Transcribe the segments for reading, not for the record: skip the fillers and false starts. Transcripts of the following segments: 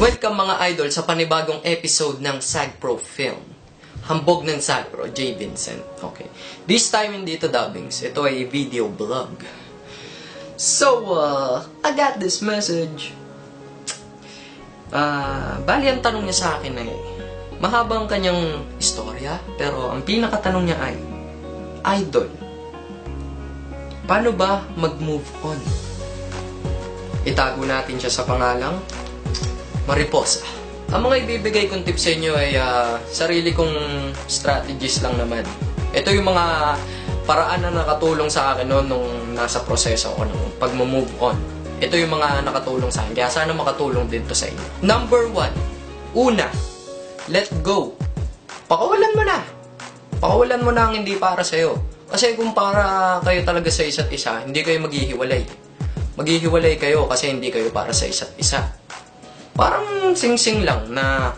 Welcome mga idol sa panibagong episode ng SAGPro Film. Hambog ng SAGPro, J. Vincent. Okay. This time hindi ito dubbings. Ito ay video vlog. So, I got this message. Bali ang tanong niya sa akin ay, mahaba ang kanyang istorya, pero ang pinakatanong niya ay, Idol, paano ba mag-move on? Itago natin siya sa pangalang Mariposa. Ang mga ibibigay kong tips sa inyo ay sarili kong strategies lang naman. Ito yung mga paraan na nakatulong sa akin noon nung nasa proseso ko ng pag-move on. Ito yung mga nakatulong sa akin. Kaya sana makatulong din to sa inyo. Number 1. Una, let go. Pakawalan mo na. Pakawalan mo na ang hindi para sa'yo. Kasi kung para kayo talaga sa isa't isa, hindi kayo maghihiwalay. Maghihiwalay kayo kasi hindi kayo para sa isa't isa. Parang sing-sing lang na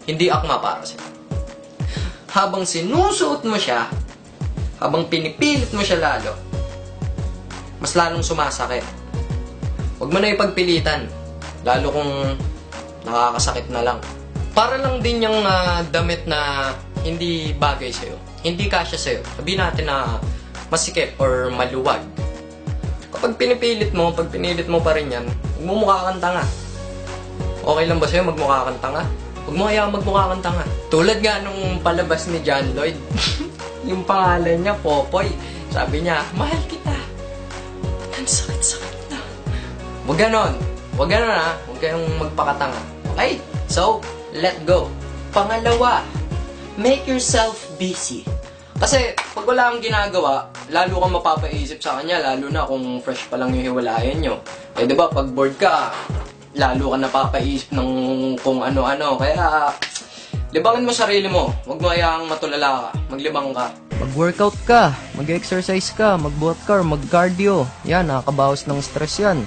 hindi akma para sa'yo. Habang sinusuot mo siya, habang pinipilit mo siya lalo, mas lalong sumasakit. Huwag mo na ipagpilitan, lalo kung nakakasakit na lang. Para lang din yung damit na hindi bagay sa'yo, hindi kasya sa'yo. Sabihin natin na masikip or maluwag. Kapag pinipilit mo, pag pinilit mo pa rin yan, magmumukha kang tanga. Okay lang ba sa'yo magmukha kang tanga? Huwag mo kaya magmukha kang tanga. Tulad nga nung palabas ni John Lloyd, yung pangalan niya, Popoy. Sabi niya, mahal kita. Ang sakit-sakit na. Huwag ganon. Huwag ganon ha. Huwag kayong magpakatanga. Okay? So, let go. Pangalawa, make yourself busy. Kasi, pag wala kang ginagawa, lalo kang mapapaisip sa kanya, lalo na kung fresh pa lang yung hiwalayan nyo. Eh, diba, pag bored ka, lalo ka napapaisip ng kung ano-ano. Kaya, libangin mo sarili mo. Huwag mo hayaang matulala ka. Maglibang ka. Mag-workout ka, mag-exercise ka, mag-buhat ka, mag-cardio. Yan, nakakabawas ng stress yan.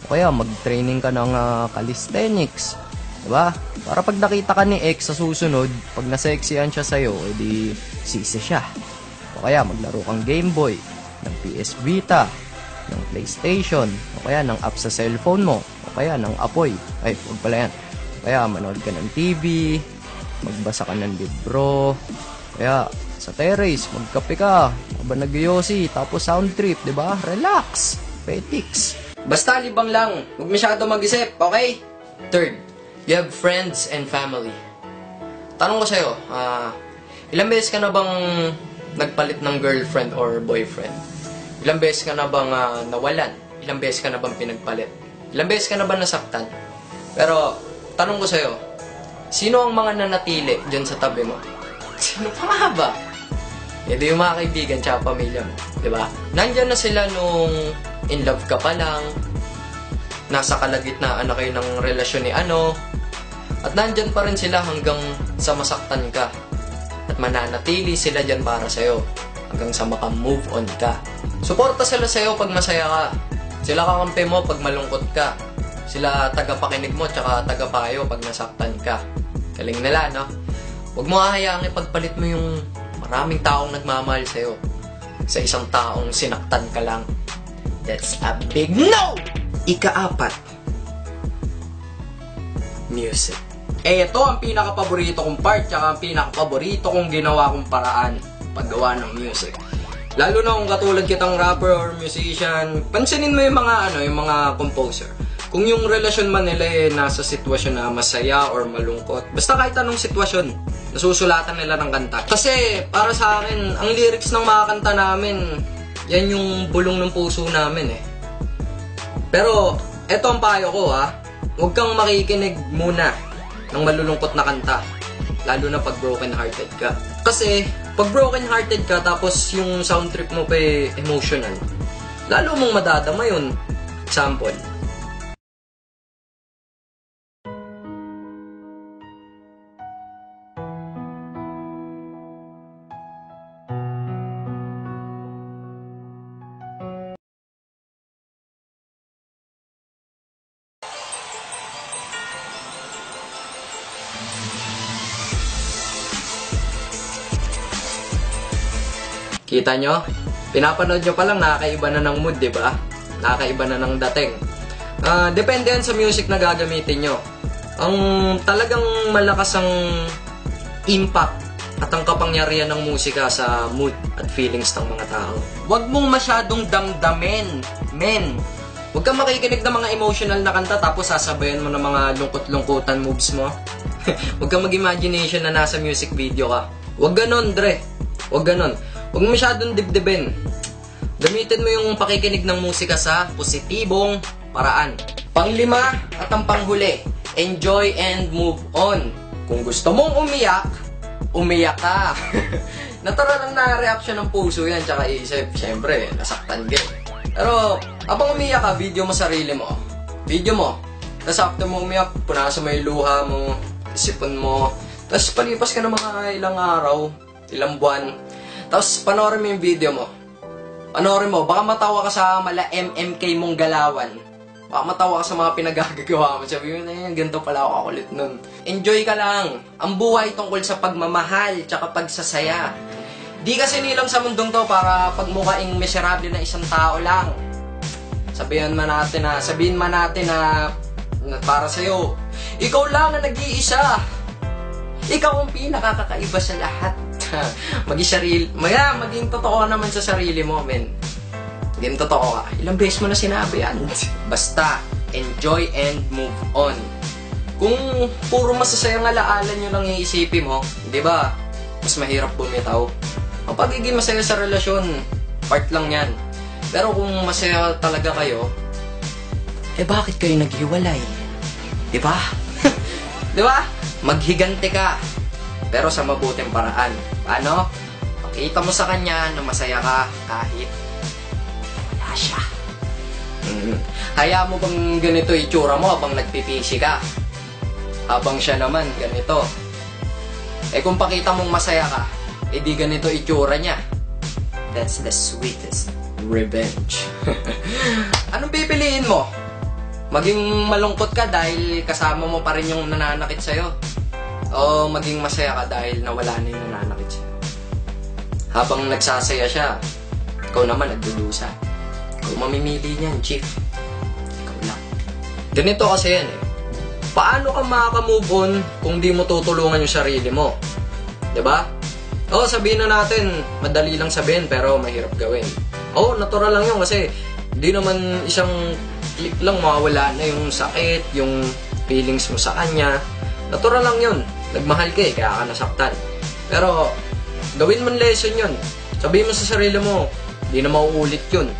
O kaya, mag-training ka ng calisthenics. Diba? Para pag nakita ka ni ex sa susunod, pag nasexihan siya sa'yo, edi sisi siya. O kaya, maglaro kang Game Boy, ng PS Vita, ng PlayStation, o kaya ng app sa cellphone mo, o kaya ng apoy. Ay, huwag pala yan. Kaya manood ka ng TV, magbasa ka ng libro, kaya sa terrace, magkape ka, habang nag-yosi, tapos sound trip, di ba? Relax, petics. Basta libang lang, huwag masyado mag-isip, okay? Third, you have friends and family. Tanong ko sa'yo, ilang beses ka na bang nagpalit ng girlfriend or boyfriend? Ilang beses ka na bang nawalan? Ilang beses ka na bang pinagpalit? Ilang beses ka na ba nasaktan? Pero, tanong ko sa'yo, sino ang mga nanatili dyan sa tabi mo? Sino pa nga ba? Hindi yung mga kaibigan tsaka pamilya mo. Diba? Nandyan na sila nung in love ka pa lang, nasa kalagitnaan na kayo ng relasyon ni ano, at nandyan pa rin sila hanggang sa masaktan ka. At mananatili sila dyan para sa'yo hanggang sa maka-move on ka. Suporta sila sa'yo pag masaya ka. Sila kakampi mo pag malungkot ka. Sila tagapakinig mo tsaka tagapayo pag nasaktan ka. Galing nila, no? Huwag mo hahayaang ipagpalit mo yung maraming taong nagmamahal sa'yo sa isang taong sinaktan ka lang. That's a big no! Ika-4, music. Ito ang pinaka-paborito kong part tsaka ang pinaka-paborito kong ginawa kong paraan paggawa ng music. Lalo na kung katulad kitang rapper or musician, pansinin mo yung mga yung mga composer. Kung yung relasyon man nila nasa sitwasyon na masaya or malungkot, basta kahit anong sitwasyon, nasusulatan nila ng kanta. Kasi para sa akin, ang lyrics ng mga kanta namin, yan yung bulong ng puso namin eh. Pero eto ang payo ko huwag kang makikinig muna ng malulungkot na kanta. Lalo na pag broken hearted ka. Kasi pag broken hearted ka tapos yung sound trip mo pa emotional, lalo mong madadama yun. Example, kita nyo? Pinapanood nyo pa lang, nakakaiba na ng mood, diba? Nakakaiba na ng dating. Depende yan sa music na gagamitin nyo. ang talagang malakas ang impact at ang kapangyarihan ng musika sa mood at feelings ng mga tao. Huwag mong masyadong damdamin, men. Huwag kang makikinig ng mga emotional na kanta tapos sasabayan mo ng mga lungkot-lungkutan moves mo. Huwag kang mag-imagination na nasa music video ka. Huwag ganon, Dre. Huwag ganon. Huwag masyadong dibdibin. Gamitin mo yung pakikinig ng musika sa positibong paraan. Panglima at ang panghuli, enjoy and move on. Kung gusto mong umiyak, umiyak ka. Natural lang na reaction ng puso yan, tsaka isip. Siyempre, nasaktan ka. Pero, abang umiyak ka, video mo sarili mo. Video mo. Tapos after mo umiyak, punasan mo yung luha mo, isipon mo. Tapos palipas ka ng mga ilang araw, ilang buwan. Tapos panoorin mo yung video mo. Panoorin mo, baka matawa ka sa mala MMK mong galawan. Baka matawa ka sa mga pinagagagawa mo. Sabi mo na yan, ganito pala ako kakulit nun. Enjoy ka lang. Ang buhay tungkol sa pagmamahal tsaka pagsasaya. Di kasi nilang sa mundong to para pagmukaing miserable na isang tao lang. Sabihin man natin na para sa'yo, ikaw lang ang nag-iisa. Ikaw ang pinakakakaiba sa lahat. Maging totoo naman sa sarili mo, men. Maging totoo ka. Ilang beses mo na sinabi yan. Basta, enjoy and move on. Kung puro masasayang alaala nyo lang iisipin mo, di ba, mas mahirap bumitaw. Ang pagiging masaya sa relasyon, part lang yan. Pero kung masaya talaga kayo, bakit kayo naghiwalay? Di ba? Di ba? Maghigante ka, pero sa mabuting paraan. Paano? Pakita mo sa kanya na masaya ka kahit wala siya. Kaya mo bang ganito itsura mo habang nagpipisi ka? Habang siya naman ganito. Kung pakita mong masaya ka, di ganito itsura niya. That's the sweetest revenge. Anong pipiliin mo? Maging malungkot ka dahil kasama mo pa rin yung nananakit sa'yo? O maging masaya ka dahil nawala na yung nananakit sa'yo? Habang nagsasaya siya, ikaw naman nagdudusa. Ikaw mamimili niyan, chief. Ikaw lang. Ganito kasi yan eh. Paano ka makaka-move on kung di mo tutulungan yung sarili mo? Diba? Sabihin na natin, madali lang sabihin pero mahirap gawin. Natural lang yun kasi di naman isang click lang mawawala na yung sakit, yung feelings mo sa kanya. Natural lang yun. Nagmahal ka kaya ka nasaktan. Pero, gawin mo lesson yun. Sabihin mo sa sarili mo, di na mauulit yun.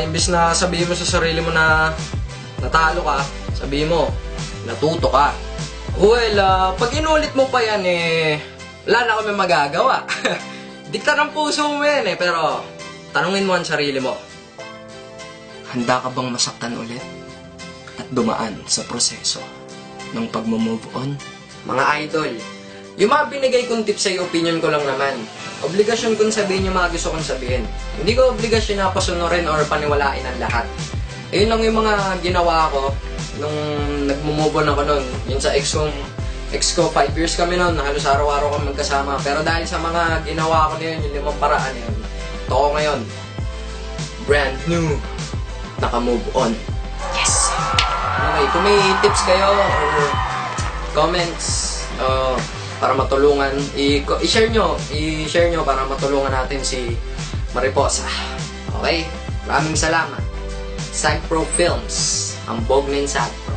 Imbis na sabihin mo sa sarili mo na natalo ka, sabihin mo, natuto ka. Well, pag inulit mo pa yan wala na kami magagawa. Dikta ng puso mo yan pero tanungin mo ang sarili mo. Handa ka bang masaktan ulit? At dumaan sa proseso ng pag-move on? Mga idol, yung mga binigay kong tips sa'yo, opinion ko lang naman. Obligasyon kong sabihin yung mga gusto kong sabihin. Hindi ko obligasyon na pasunurin or paniwalain ang lahat. Ayun lang yung mga ginawa ko nung nag-move on ako nun. Yun sa ex ko, 5 years kami nun, halos araw-araw kami magkasama. Pero dahil sa mga ginawa ko na yun, yung 5 paraan yun, ito ko ngayon, brand new, naka-move on. Yes! Okay, kung may tips kayo or comments para matulungan, i-share nyo para matulungan natin si Mariposa. Okay? Maraming salamat. Sagpro Films, ang Bognin Sagpro.